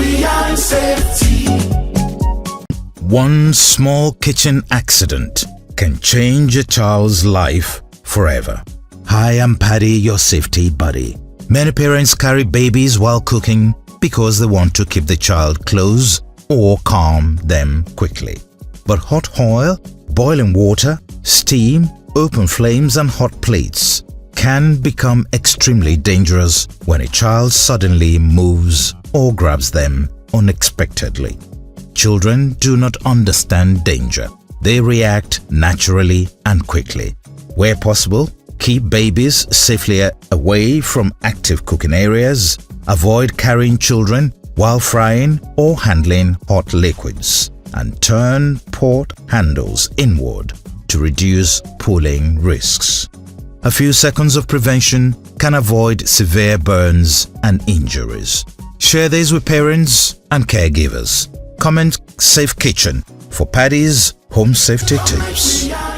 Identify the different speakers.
Speaker 1: we are in safety.
Speaker 2: One small kitchen accident can change a child's life forever. Hi, I'm Paddie, your safety buddy. Many parents carry babies while cooking because they want to keep the child close or calm them quickly. But hot oil, boiling water, steam, open flames and hot plates can become extremely dangerous when a child suddenly moves or grabs them unexpectedly. Children do not understand danger. They react naturally and quickly. Where possible, keep babies safely away from active cooking areas. Avoid carrying children while frying or handling hot liquids. And turn pot handles inward to reduce pulling risks. A few seconds of prevention can avoid severe burns and injuries. Share this with parents and caregivers. Comment Safe Kitchen for Paddie's home safety tips.